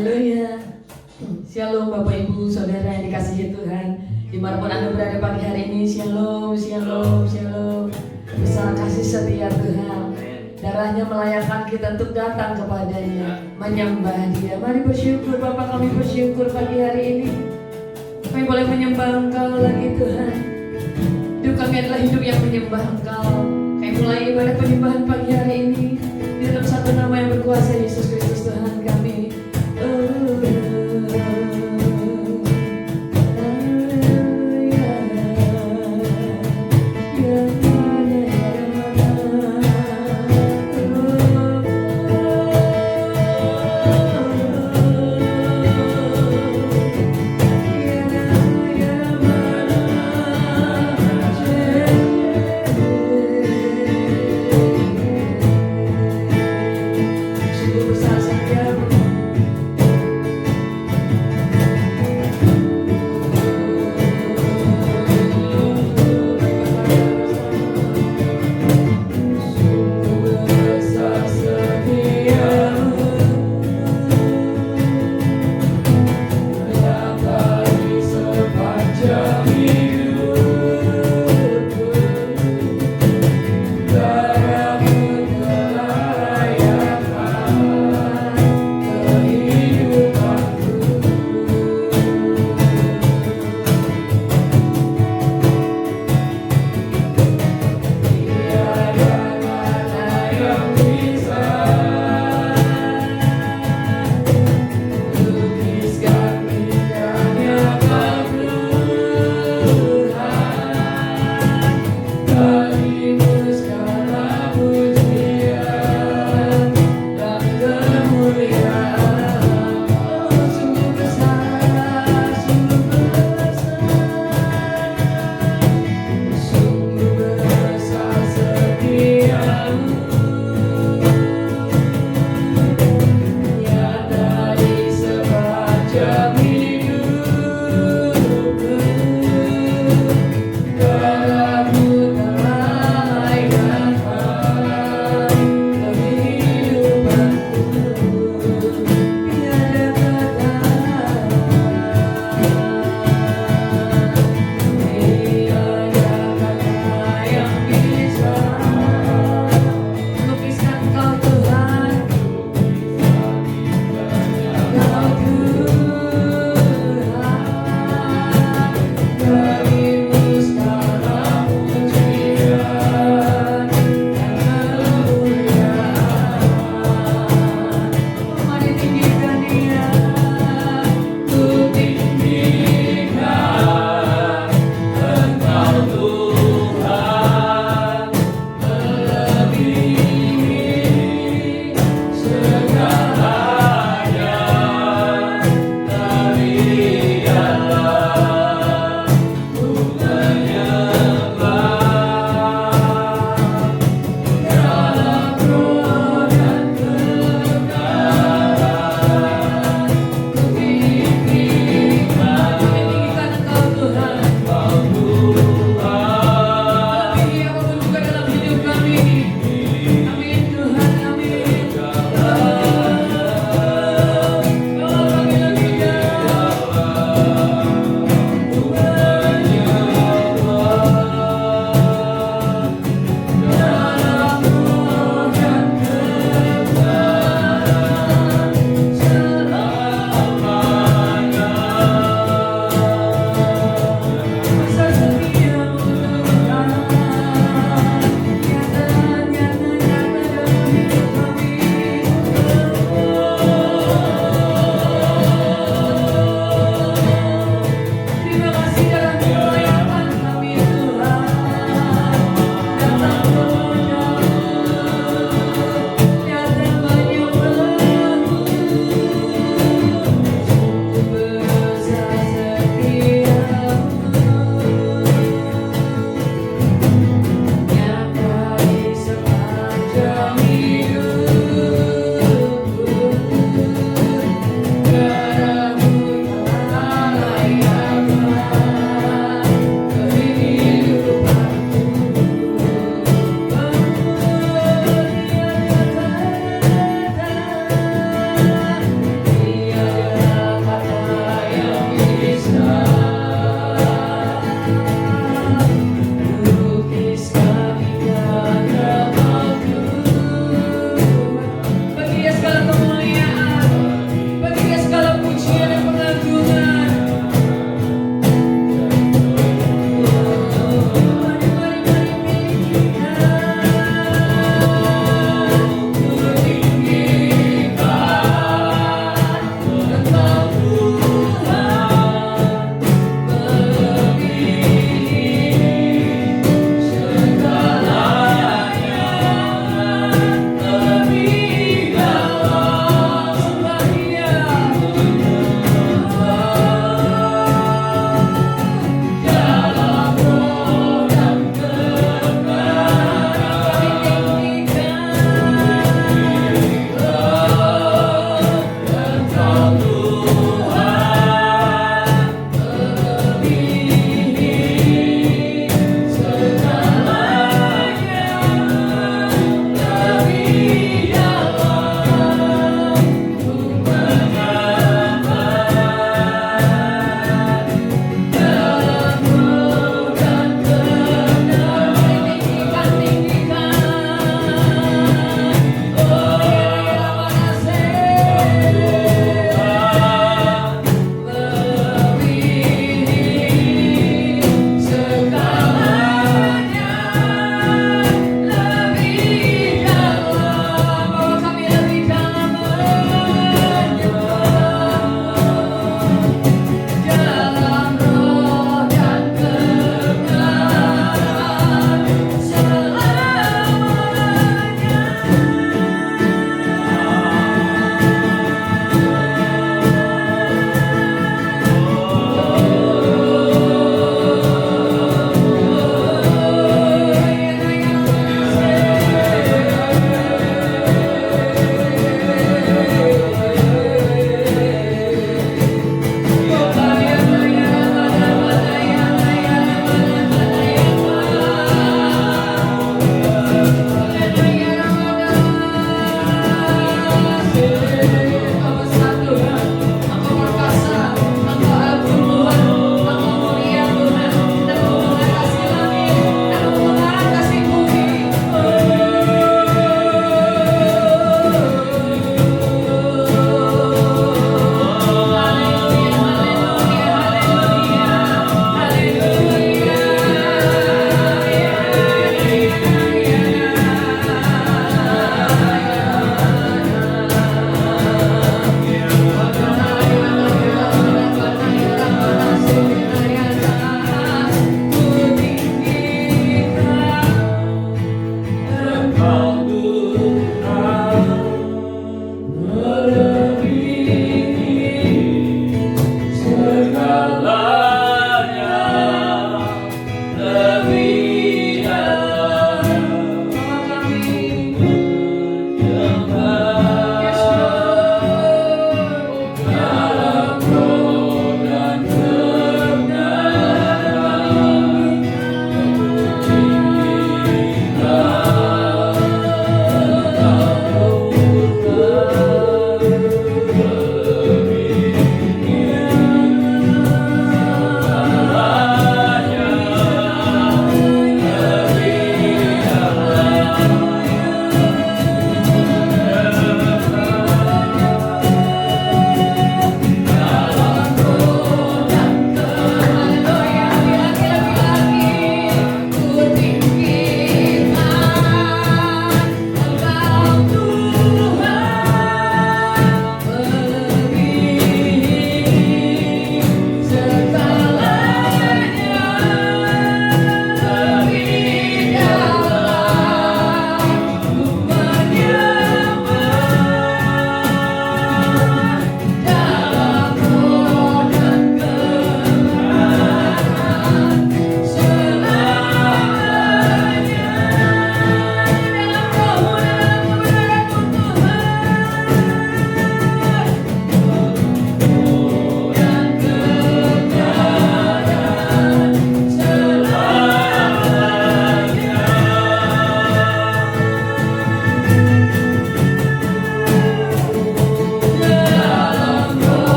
Haleluya. Shalom Bapak Ibu Saudara yang dikasihi Tuhan, dimanapun Anda berada pagi hari ini. Shalom, shalom, shalom. Besar kasih setia Tuhan, darahnya melayakkan kita untuk datang kepadanya, menyembah Dia. Mari bersyukur Bapak, kami bersyukur pagi hari ini kami boleh menyembah Engkau lagi Tuhan. Hidup kami adalah hidup yang menyembah Engkau. Kami mulai ibadah penyembahan pagi hari ini di dalam satu nama yang berkuasa, Yesus Kristus Tuhan kami.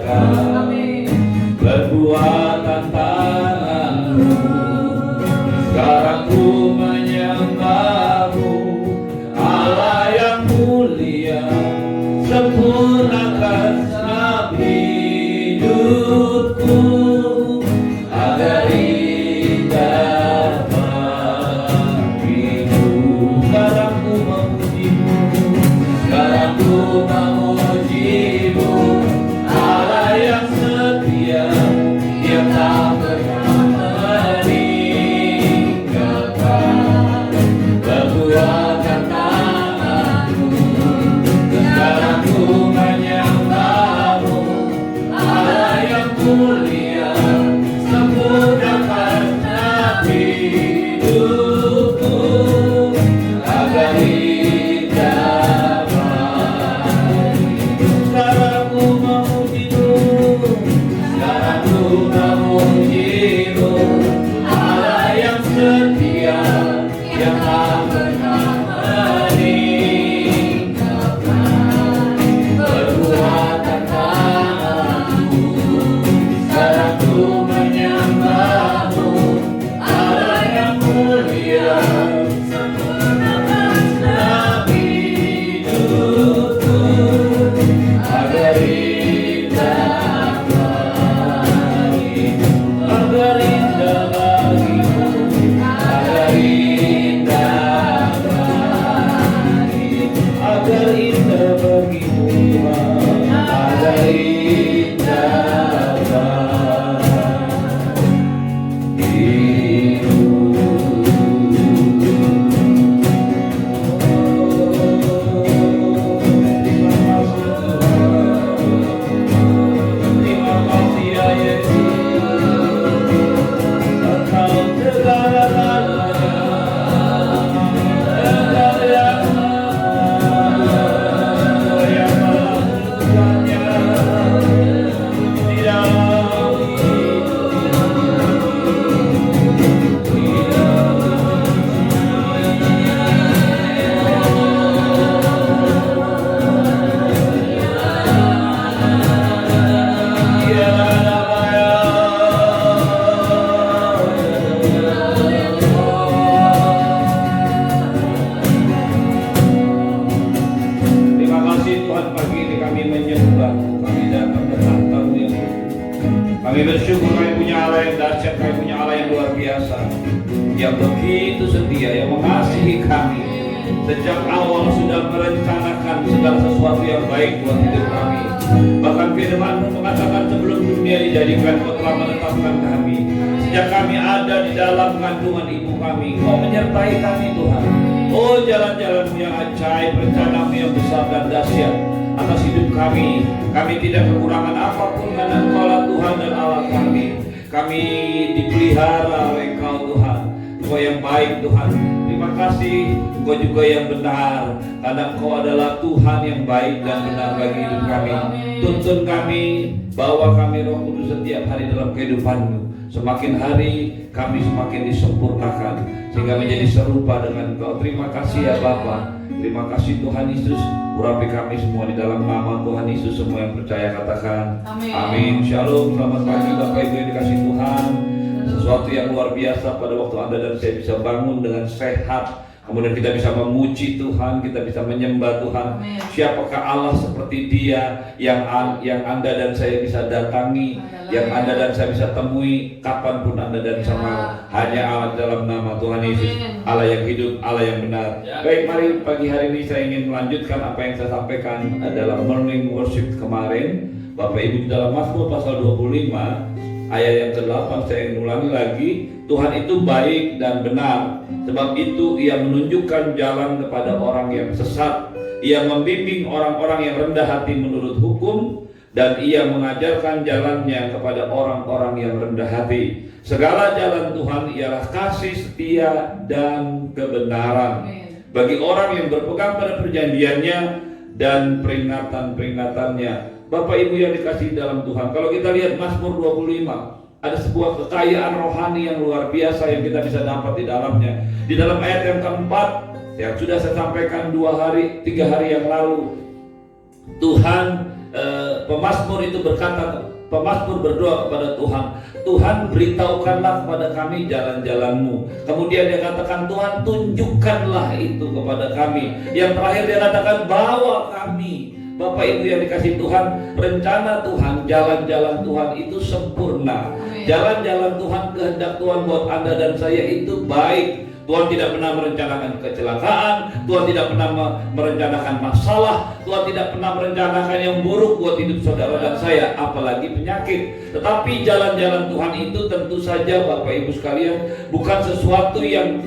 rasakan perbuatan tanganmu. Sekarang ku menyembahmu, Allah yang mulia, sempurnakan senap hidupku agar indah bagimu. Sekarang ku memujimu, sekarang ku memujimu, Allah yang setia, yang tak pernah meninggalkan perbuatan tanganmu. Sekarang ku menyembahmu, Allah yang mulia, sempurnakan senap hidupku agar indah bagimu. Sekarang ku memujimu, sekarang ku memujimu, Allah yang setia, yang tak pernah meninggalkan perbuatan tanganmu. Sekarang ku menyembahmu, Allah yang mulia, sempurnakan senap hidupku agar indah bagimu, agar indah bagimu, agar indah bagimu, agar indah bagimu, agar indah Terima kasih ya Yesus, Engkau segala-galanya, Engkau yang melakukannya di dalam Terima kasih Tuhan, pagi ini kami menyembah, kami datang ke tahta-Mu yang kudus. Kami bersyukur kami punya Allah yang dahsyat, kami punya Allah yang luar biasa, yang begitu setia, yang mengasihi kami. Sejak awal sudah merencanakan segala sesuatu yang baik buat hidup kami. Bahkan firman-Mu mengatakan sebelum dunia dijadikan, Kau telah menetapkan kami. Sejak kami ada di dalam kandungan ibu kami, Kau menyertai kami Tuhan. Oh, jalan-jalan-Mu yang ajaib, rencana-Mu yang besar dan dahsyat atas hidup kami. Kami tidak kekurangan apapun karena Engkaulah Tuhan dan Allah kami. Kami dipelihara oleh Engkau Tuhan. Engkau yang baik Tuhan. Terima kasih, Engkau juga yang benar, karena Engkau adalah Tuhan yang baik dan benar bagi hidup kami. Tuntun kami, bawa kami Roh Kudus setiap hari dalam kehidupan-Mu. Semakin hari kami semakin disempurnakan sehingga menjadi serupa dengan Engkau. Terima kasih ya Bapa. Terima kasih Tuhan Yesus. Urapi kami semua di dalam nama Tuhan Yesus. Semua yang percaya katakan amin. Shalom. Selamat pagi Bapak Ibu yang dikasih Tuhan. Sesuatu yang luar biasa pada waktu Anda dan saya bisa bangun dengan sehat. Kemudian kita bisa memuji Tuhan, kita bisa menyembah Tuhan. Amin. Siapakah Allah seperti Dia yang Anda dan saya bisa datangi, yang Anda dan saya bisa temui kapanpun Anda dan saya mau. Hanya Allah dalam nama Tuhan Yesus, Allah yang hidup, Allah yang benar. Baik, mari pagi hari ini saya ingin melanjutkan apa yang saya sampaikan dalam morning worship kemarin. Bapak Ibu, dalam Mazmur pasal 25 ayat yang ke-8 saya ingin ulangi lagi. Tuhan itu baik dan benar, sebab itu Ia menunjukkan jalan kepada orang yang sesat. Ia membimbing orang-orang yang rendah hati menurut hukum, dan Ia mengajarkan jalannya kepada orang-orang yang rendah hati. Segala jalan Tuhan ialah kasih, setia, dan kebenaran bagi orang yang berpegang pada perjanjiannya dan peringatan-peringatannya. Bapak Ibu yang dikasihi dalam Tuhan, kalau kita lihat Mazmur 25, ada sebuah kekayaan rohani yang luar biasa yang kita bisa dapat di dalamnya. Di dalam ayat yang keempat, yang sudah saya sampaikan 3 hari yang lalu, Tuhan pemazmur itu berkata, pemazmur berdoa kepada Tuhan, Tuhan beritahukanlah kepada kami jalan-jalan-Mu. Kemudian dia katakan, Tuhan tunjukkanlah itu kepada kami. Yang terakhir dia katakan, bawa kami. Bapak Ibu yang dikasih Tuhan, rencana Tuhan, jalan-jalan Tuhan itu sempurna. Jalan-jalan Tuhan, kehendak Tuhan buat Anda dan saya itu baik. Tuhan tidak pernah merencanakan kecelakaan, Tuhan tidak pernah merencanakan masalah, Tuhan tidak pernah merencanakan yang buruk buat hidup saudara dan saya, apalagi penyakit. Tetapi jalan-jalan Tuhan itu tentu saja Bapak Ibu sekalian bukan sesuatu yang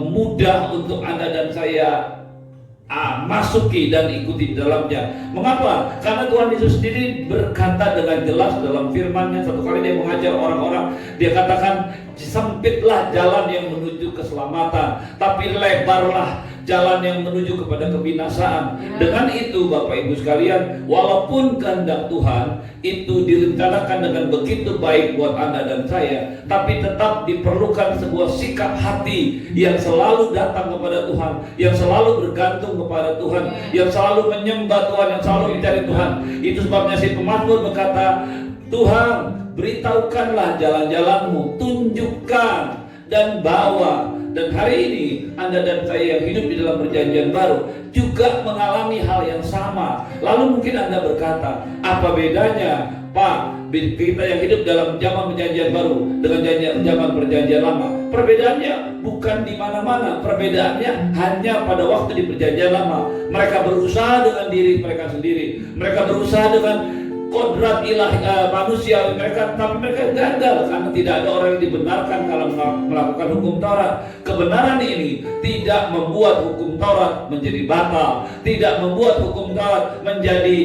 mudah untuk Anda dan saya masuki dan ikuti dalamnya. Mengapa? Karena Tuhan Yesus sendiri berkata dengan jelas dalam firman-Nya. Satu kali dia mengajar orang-orang, dia katakan, sempitlah jalan yang menuju keselamatan, tapi lebarlah jalan yang menuju kepada kebinasaan. Dengan itu Bapak Ibu sekalian, walaupun kehendak Tuhan itu direncanakan dengan begitu baik buat Anda dan saya, tapi tetap diperlukan sebuah sikap hati yang selalu datang kepada Tuhan, yang selalu bergantung kepada Tuhan, yang selalu menyembah Tuhan, yang selalu mencari Tuhan. Itu sebabnya si pemazmur berkata, Tuhan beritahukanlah jalan-jalan-Mu, tunjukkan dan bawa. Dan hari ini Anda dan saya yang hidup di dalam perjanjian baru juga mengalami hal yang sama. Lalu mungkin Anda berkata, apa bedanya Pak, kita yang hidup dalam zaman perjanjian baru dengan zaman perjanjian lama? Perbedaannya bukan di mana-mana. Perbedaannya hanya pada waktu di perjanjian lama. Mereka berusaha dengan diri mereka sendiri. Mereka berusaha dengan kodrat ilahi manusia mereka, tapi mereka gagal karena tidak ada orang yang dibenarkan kalau melakukan hukum Taurat. Kebenaran ini tidak membuat hukum Taurat menjadi batal, tidak membuat hukum Taurat menjadi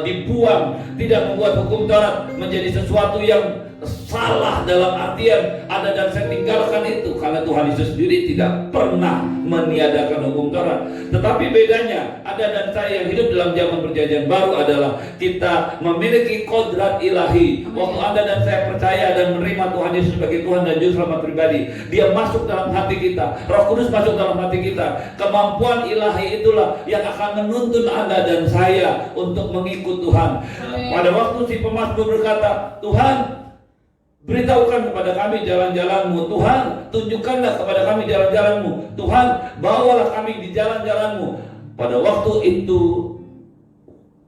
dibuang, tidak membuat hukum Taurat menjadi sesuatu yang salah dalam artian Anda dan saya tinggalkan itu, karena Tuhan Yesus sendiri tidak pernah meniadakan hukum Taurat. Tetapi bedanya Anda dan saya yang hidup dalam zaman perjanjian baru adalah kita memiliki kodrat ilahi. Waktu Anda dan saya percaya dan menerima Tuhan Yesus sebagai Tuhan dan Juru Selamat pribadi, Dia masuk dalam hati kita, Roh Kudus masuk dalam hati kita. Kemampuan ilahi itulah yang akan menuntun Anda dan saya untuk mengikut Tuhan. Pada waktu si pemazmur berkata, Tuhan beritahukan kepada kami jalan-jalan-Mu, Tuhan tunjukkanlah kepada kami jalan-jalan-Mu, Tuhan bawalah kami di jalan-jalan-Mu. Pada waktu itu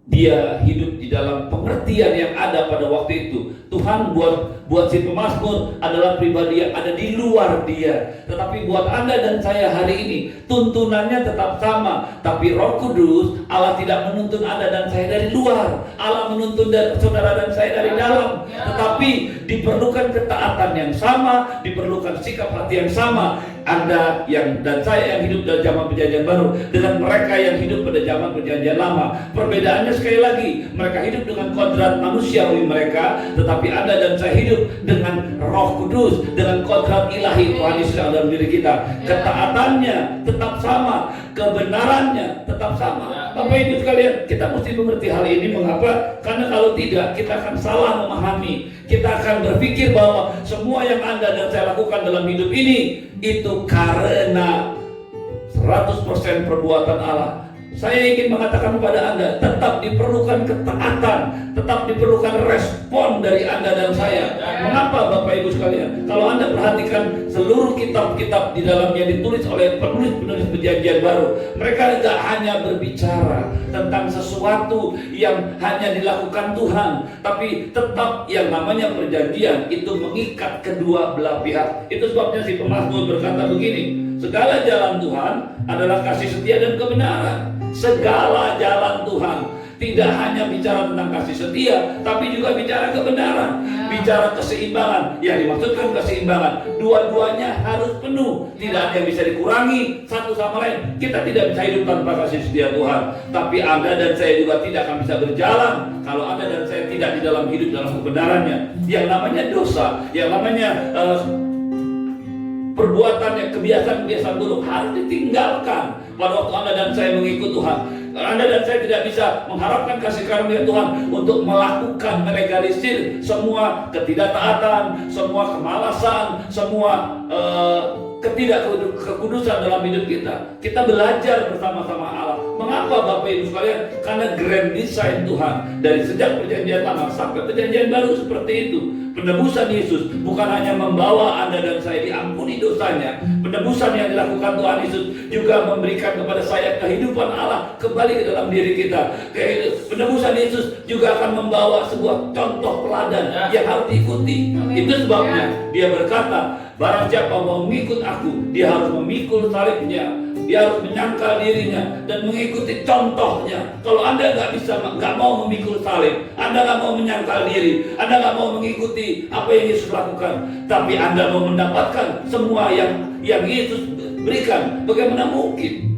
dia hidup di dalam pengertian yang ada pada waktu itu. Tuhan buat si pemazmur adalah pribadi yang ada di luar dia. Tetapi buat Anda dan saya hari ini, tuntunannya tetap sama. Tapi Roh Kudus, Allah tidak menuntun Anda dan saya dari luar. Allah menuntun saudara dan saya dari dalam. Tetapi diperlukan ketaatan yang sama, diperlukan sikap hati yang sama. Anda dan saya yang hidup dalam zaman perjanjian baru dengan mereka yang hidup pada zaman perjanjian lama. Perbedaannya sekali lagi, mereka hidup dengan kodrat manusiawi mereka, tetapi Anda dan saya hidup dengan Roh Kudus, dengan kodrat ilahi Tuhan Yesus dalam diri kita. Ketaatannya tetap sama, kebenarannya tetap sama. Bapak Ibu sekalian, kita mesti mengerti hal ini. Mengapa? Karena kalau tidak, kita akan salah memahami. Kita akan berpikir bahwa semua yang Anda dan saya lakukan dalam hidup ini itu karena 100% perbuatan Allah. Saya ingin mengatakan kepada Anda, tetap diperlukan ketaatan, tetap diperlukan respon dari Anda dan saya. Mengapa Bapak Ibu sekalian? Kalau Anda perhatikan seluruh kitab-kitab di dalamnya ditulis oleh penulis-penulis perjanjian baru, mereka tidak hanya berbicara tentang sesuatu yang hanya dilakukan Tuhan, tapi tetap yang namanya perjanjian itu mengikat kedua belah pihak. Itu sebabnya si pemazmur berkata begini, segala jalan Tuhan adalah kasih setia dan kebenaran. Segala jalan Tuhan tidak hanya bicara tentang kasih setia, tapi juga bicara kebenaran, bicara keseimbangan. Yang dimaksudkan keseimbangan, dua-duanya harus penuh, tidak ada yang bisa dikurangi satu sama lain. Kita tidak bisa hidup tanpa kasih setia Tuhan, tapi Anda dan saya juga tidak akan bisa berjalan kalau Anda dan saya tidak di dalam hidup dalam kebenarannya. Yang namanya dosa, yang namanya perbuatan yang kebiasaan-kebiasaan buruk harus ditinggalkan. Pada waktu Anda dan saya mengikut Tuhan, Anda dan saya tidak bisa mengharapkan kasih karunia Tuhan untuk melakukan melegalisir semua ketidaktaatan, semua kemalasan, semua kekudusan dalam hidup kita. Kita belajar bersama-sama Allah. Mengapa Bapak Ibu sekalian? Karena grand design Tuhan dari sejak perjanjian lama sampai perjanjian baru seperti itu. Penebusan Yesus bukan hanya membawa Anda dan saya diampuni dosanya. Penebusan yang dilakukan Tuhan Yesus juga memberikan kepada saya kehidupan Allah kembali ke dalam diri kita. Penebusan Yesus juga akan membawa sebuah contoh teladan yang harus diikuti. Itu sebabnya dia berkata, barang siapa mau mengikut aku, dia harus memikul salibnya, dia harus menyangkal dirinya dan mengikuti contohnya. Kalau Anda nggak mau memikul salib, Anda nggak mau menyangkal diri, Anda nggak mau mengikuti apa yang Yesus lakukan, tapi Anda mau mendapatkan semua yang Yesus berikan, bagaimana mungkin?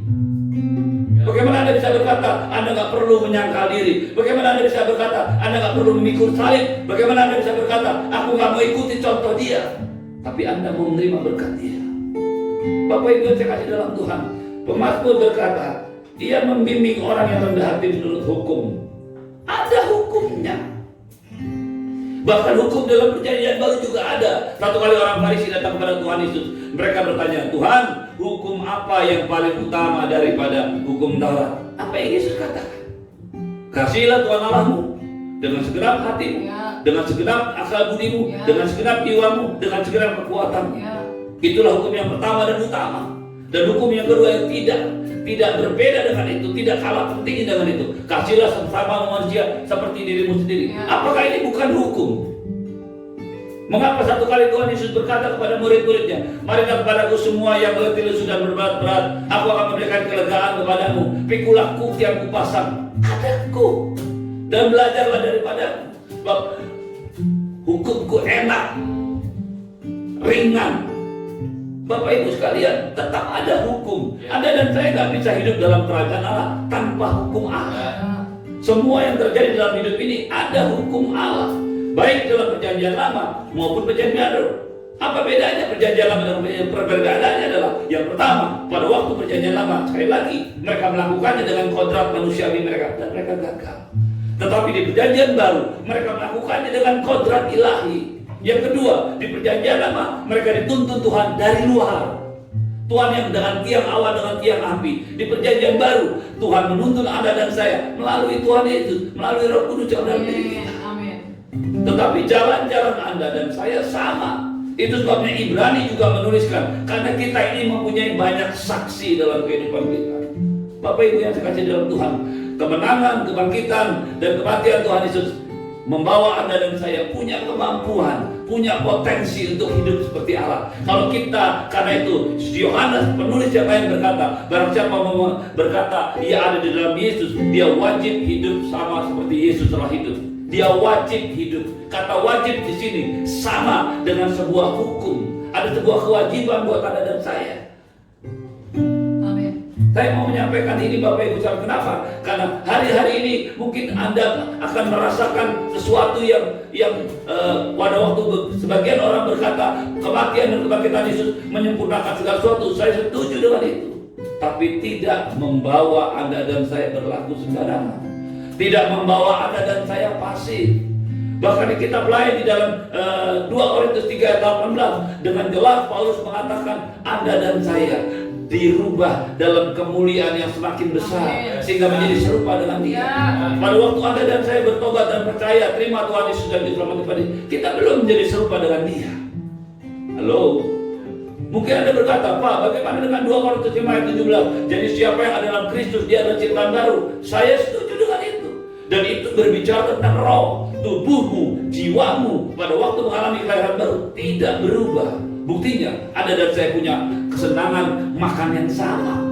Bagaimana Anda bisa berkata Anda nggak perlu menyangkal diri? Bagaimana Anda bisa berkata Anda nggak perlu memikul salib? Bagaimana Anda bisa berkata aku nggak mau ikuti contoh dia, tapi Anda mau menerima berkat dia? Bapak Ibu yang saya kasih dalam Tuhan, pemazmur berkata, dia membimbing orang yang rendah hati menurut hukum. Ada hukumnya. Bahkan hukum dalam perjanjian baru juga ada. Satu kali orang Farisi datang kepada Tuhan Yesus. Mereka bertanya, Tuhan, hukum apa yang paling utama daripada hukum Taurat? Apa yang Yesus katakan? Kasihilah Tuhan Allahmu dengan segenap hatimu, dengan segenap akal budimu, dengan segenap jiwamu, dengan segenap kekuatanmu. Itulah hukum yang pertama dan utama. Dan hukum yang kedua yang tidak berbeda dengan itu, tidak kalah penting dengan itu. Kasihlah sesama manusia seperti dirimu sendiri. Apakah ini bukan hukum? Mengapa satu kali Tuhan Yesus berkata kepada murid-muridnya, marilah kepadaku semua yang letih lesu dan berberat-berat, aku akan memberikan kelegaan kepadamu. Pikulah kuk yang kupasang, adaku, dan belajarlah daripadaku. Sebab hukumku enak, ringan. Bapak Ibu sekalian, tetap ada hukum. Anda dan saya nggak bisa hidup dalam kerajaan Allah tanpa hukum Allah. Semua yang terjadi dalam hidup ini ada hukum Allah, baik dalam perjanjian lama maupun perjanjian baru. Apa bedanya perjanjian lama dan perjanjian? Perbedaannya adalah yang pertama, pada waktu perjanjian lama, sekali lagi mereka melakukannya dengan kodrat manusiawi mereka dan mereka gagal. Tetapi di perjanjian baru mereka melakukannya dengan kodrat ilahi. Yang kedua, di perjanjian lama mereka dituntun Tuhan dari luar. Tuhan yang dengan tiang awan, dengan tiang api. Di perjanjian baru Tuhan menuntun Anda dan saya melalui Tuhan Yesus, melalui Roh Kudus yang dalam diri kita. Tetapi jalan-jalan Anda dan saya sama. Itu sebabnya Ibrani juga menuliskan, karena kita ini mempunyai banyak saksi dalam kehidupan kita. Bapak Ibu yang saya kasih dalam Tuhan, kemenangan, kebangkitan, dan kematian Tuhan Yesus membawa Anda dan saya punya kemampuan, punya potensi untuk hidup seperti Allah. Kalau kita, karena itu Yohanes penulis yang lain berkata, barang siapa mau berkata ia ada di dalam Yesus, dia wajib hidup sama seperti Yesus telah hidup. Dia wajib hidup. Kata wajib di sini sama dengan sebuah hukum. Ada sebuah kewajiban buat Anda dan saya. Saya mau menyampaikan ini Bapak Ibu sekalian. Kenapa? Karena hari-hari ini mungkin Anda akan merasakan sesuatu yang pada waktu sebagian orang berkata kematian dan kebangkitan Yesus menyempurnakan segala sesuatu. Saya setuju dengan itu. Tapi tidak membawa Anda dan saya berlaku sembarangan. Tidak membawa Anda dan saya pasif. Bahkan di kitab lain di dalam 2 Korintus 3 ayat 18 dengan jelas Paulus mengatakan Anda dan saya dirubah dalam kemuliaan yang semakin besar sehingga menjadi serupa dengan Dia. Pada waktu Anda dan saya bertobat dan percaya terima Tuhan Yesus dan diselamatkan kepada Dia, kita belum menjadi serupa dengan Dia. Halo. Mungkin Anda berkata, Pak, bagaimana dengan 2 Korintus 5 ayat 17? Jadi siapa yang ada dalam Kristus dia adalah ciptaan baru. Saya setuju dengan itu. Dan itu berbicara tentang roh, tubuhmu, jiwamu pada waktu mengalami kelahiran baru tidak berubah. Buktinya, Anda dan saya punya kesenangan makan yang sama.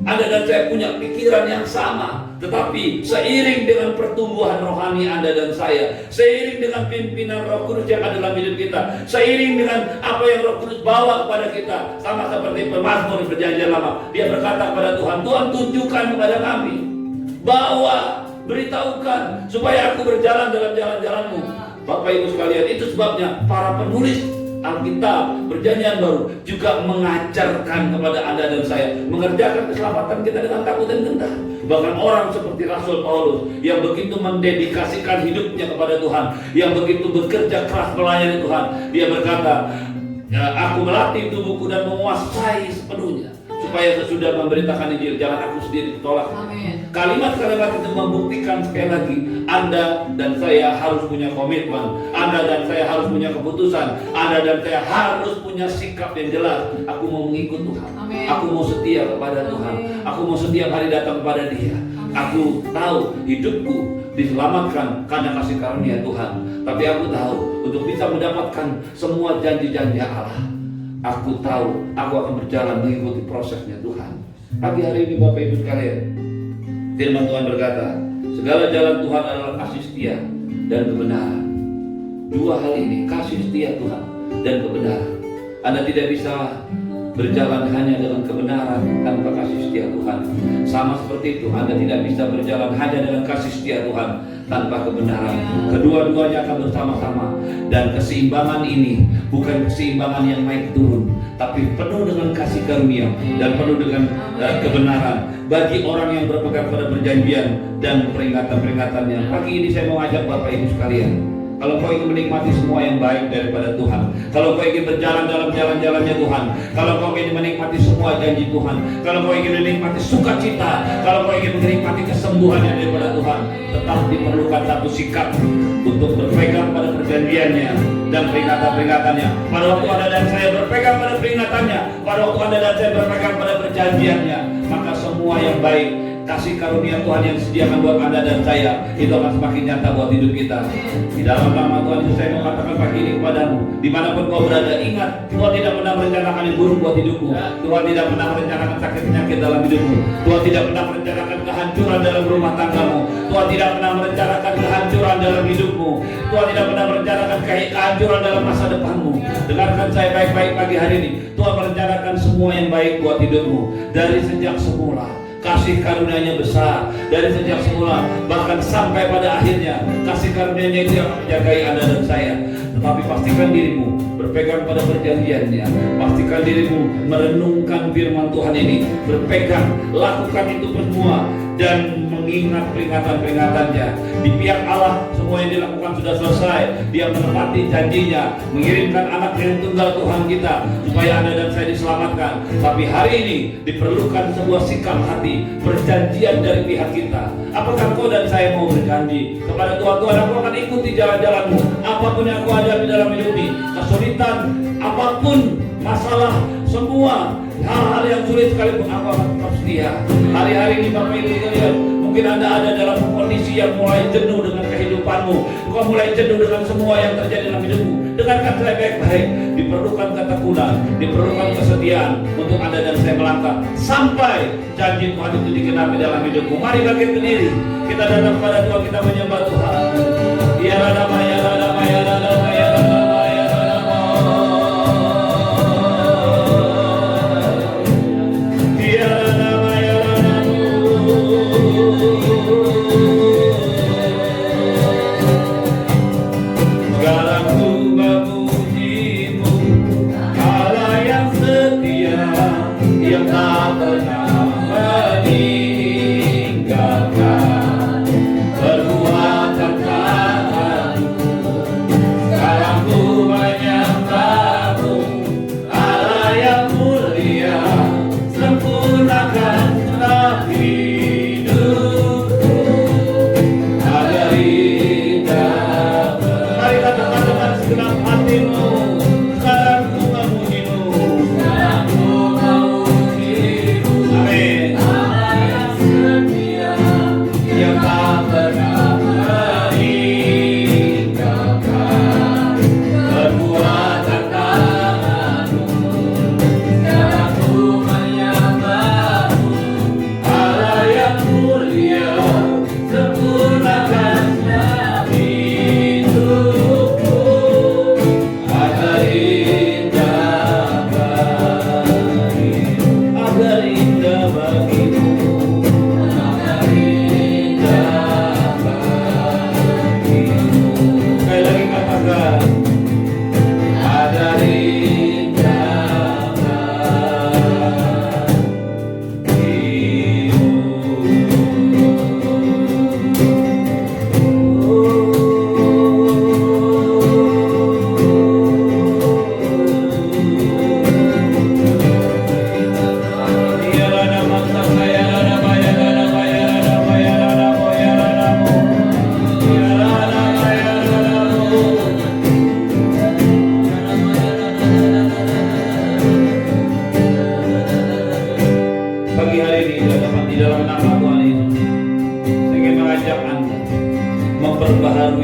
Anda dan saya punya pikiran yang sama. Tetapi seiring dengan pertumbuhan rohani Anda dan saya, seiring dengan pimpinan Roh Kudus yang ada dalam hidup kita, seiring dengan apa yang Roh Kudus bawa kepada kita, sama seperti pemazmur di perjanjian lama, dia berkata kepada Tuhan, Tuhan tunjukkan kepada kami, bawa, beritahukan supaya aku berjalan dalam jalan-jalanmu. Bapak Ibu sekalian, itu sebabnya para penulis Alkitab perjanjian baru juga mengajarkan kepada Anda dan saya mengerjakan keselamatan kita dengan takut dan gentar. Bahkan orang seperti Rasul Paulus yang begitu mendedikasikan hidupnya kepada Tuhan, yang begitu bekerja keras melayani Tuhan, dia berkata, Ya, aku melatih tubuhku dan menguasai sepenuhnya, supaya sesudah memberitakan Injil jangan aku sendiri ditolak. Amin. Kalimat-kalimat itu membuktikan sekali lagi Anda dan saya harus punya komitmen, Anda dan saya harus punya keputusan, Anda dan saya harus punya sikap yang jelas. Aku mau mengikut Tuhan. Amin. Aku mau setia kepada Tuhan. Amin. Aku mau setiap hari datang kepada Dia. Amin. Aku tahu hidupku diselamatkan karena kasih karunia Tuhan. Tapi aku tahu untuk bisa mendapatkan semua janji-janji Allah, aku tahu aku akan berjalan mengikuti prosesnya Tuhan. Pagi hari ini Bapak Ibu sekalian, firman Tuhan berkata, segala jalan Tuhan adalah kasih setia dan kebenaran. Dua hal ini, kasih setia Tuhan dan kebenaran. Anda tidak bisa berjalan hanya dengan kebenaran tanpa kasih setia Tuhan. Sama seperti itu, Anda tidak bisa berjalan hanya dengan kasih setia Tuhan tanpa kebenaran. Kedua-duanya akan bersama-sama. Dan keseimbangan ini bukan keseimbangan yang naik turun, tapi penuh dengan kasih karunia dan penuh dengan kebenaran bagi orang yang berpegang pada perjanjian dan peringatan-peringatannya. Pagi ini saya mau ajak Bapak Ibu sekalian, kalau kau ingin menikmati semua yang baik daripada Tuhan, kalau kau ingin berjalan dalam jalan-jalannya Tuhan, kalau kau ingin menikmati semua janji Tuhan, kalau kau ingin menikmati sukacita, kalau kau ingin menikmati kesembuhannya daripada Tuhan, tetap diperlukan satu sikap untuk berpegang pada perjanjiannya dan peringatan-peringatannya. Pada waktu Anda dan saya berpegang pada peringatannya, pada waktu Anda dan saya berpegang pada perjanjiannya, maka semua yang baik, kasih karunia Tuhan yang disediakan buat Anda dan saya, itu akan semakin nyata buat hidup kita. Di dalam nama Tuhan Yesus saya mau katakan pagi ini kepadamu, dimanapun kau berada, ingat Tuhan tidak pernah merencanakan yang buruk buat hidupmu. Tuhan tidak pernah merencanakan sakit penyakit dalam hidupmu. Tuhan tidak pernah merencanakan kehancuran dalam rumah tanggamu. Tuhan tidak pernah merencanakan kehancuran dalam hidupmu. Tuhan tidak pernah merencanakan kehancuran dalam masa depanmu. Dengarkan saya baik-baik pagi hari ini. Tuhan merencanakan semua yang baik buat hidupmu dari sejak semula. Kasih karunia-Nya besar dari sejak semula, bahkan sampai pada akhirnya kasih karunia-Nya itu yang menjagai Anda dan saya. Tetapi pastikan dirimu berpegang pada perjanjiannya, pastikan dirimu merenungkan firman Tuhan ini, berpegang, lakukan itu semua dan mengingat peringatan-peringatannya. Di pihak Allah semua yang dilakukan sudah selesai. Dia menepati janjinya, mengirimkan anak yang tunggal Tuhan kita supaya Anda dan saya diselamatkan. Tapi hari ini diperlukan sebuah sikap hati, perjanjian dari pihak kita. Apakah kau dan saya mau berjanji kepada Tuhan, Tuhan aku akan ikuti jalan-jalanmu apapun yang aku hadapi dalam hidup ini, kesulitan apapun, masalah, semua hal-hal yang sulit sekalipun aku akan tetap setia. Hari-hari ini Bapak Ibu sekalian, mungkin Anda ada dalam kondisi yang mulai jenuh dengan kehidupanmu, kau mulai jenuh dengan semua yang terjadi dalam hidupmu. Dengarkan saya baik-baik, diperlukan ketekunan, diperlukan kesetiaan untuk Anda dan saya melangkah sampai janji Tuhan itu digenapi dalam hidupmu. Mari bangkit berdiri, kita datang kepada Tuhan, kita menyembah Tuhan. Ya Radama, ya Radama, ya Radama, ya Radama, ya Radama. Ya Radama, ya Radama. Sekarang ku memujimu, Allah yang setia, yang tak pernah meninggalkan. Perbuatan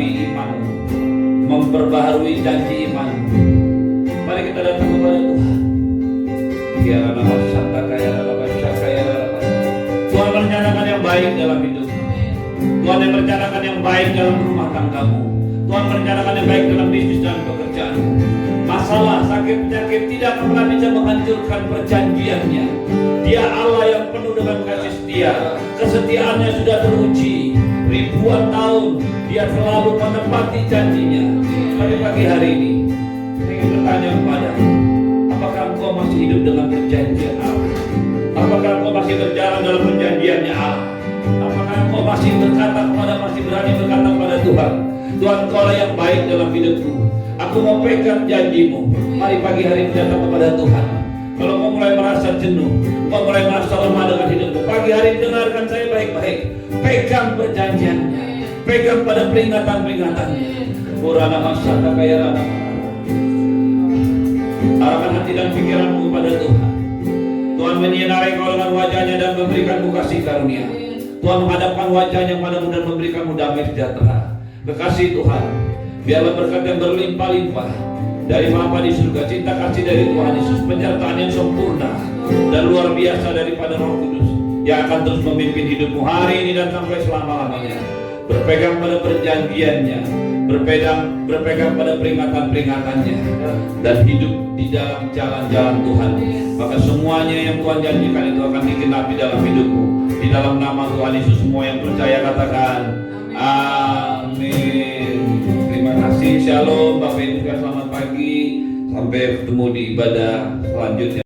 memperbarui imanmu, memperbaharui janji imanmu. Mari kita datang kepada Tuhan. Biarlah nama Santa Kaya Raba Saka Ya Raba. Tuhan merencanakan yang baik dalam hidupmu. Tuhan yang merencanakan yang baik dalam rumah tanggamu. Tuhan merencanakan yang baik dalam bisnis dan pekerjaanmu. Masalah, sakit, penyakit tidak pernah bisa menghancurkan perjanjiannya. Dia Allah yang penuh dengan kasih setia. Kesetiaannya sudah teruji ribuan tahun. Dia selalu menepati janjinya. Pada pagi hari ini saya ingin bertanya kepadamu, apakah engkau masih hidup dengan perjanjian Allah? Apakah engkau masih berjalan dalam perjanjiannya Allah? Apakah engkau masih berani berkata kepada Tuhan, Tuhan, Engkaulah yang baik dalam hidupku. Aku mau pegang janjimu. Mari pagi hari ini datang kepada Tuhan. Kalau kau mulai merasa jenuh, kau mulai merasa lemah dengan hidupmu, pagi hari dengarkan saya baik-baik. Pegang perjanjiannya, pegang pada peringatan-peringatannya. Purana Masata Kaya Rana. Arahkan hati dan pikiranmu kepada Tuhan. Tuhan menyinari kau dengan wajahnya dan memberikanmu kasih karunia. Tuhan menghadapkan wajahnya padamu dan memberikanmu damai sejahtera. Kekasih Tuhan, biarlah berkat yang berlimpah-limpah dari Bapa di surga, cinta kasih dari Tuhan Yesus, penyertaan yang sempurna dan luar biasa daripada Roh Kudus yang akan terus memimpin hidupmu hari ini dan sampai selama-lamanya. Berpegang pada perjanjiannya, berpegang pada peringatan-peringatannya, dan hidup di dalam jalan-jalan Tuhan. Maka semuanya yang Tuhan janjikan itu akan digenapi dalam hidupmu. Di dalam nama Tuhan Yesus, semua yang percaya katakan amin. Terima kasih, shalom Bapak Ibu, selamat pagi. Sampai ketemu di ibadah selanjutnya.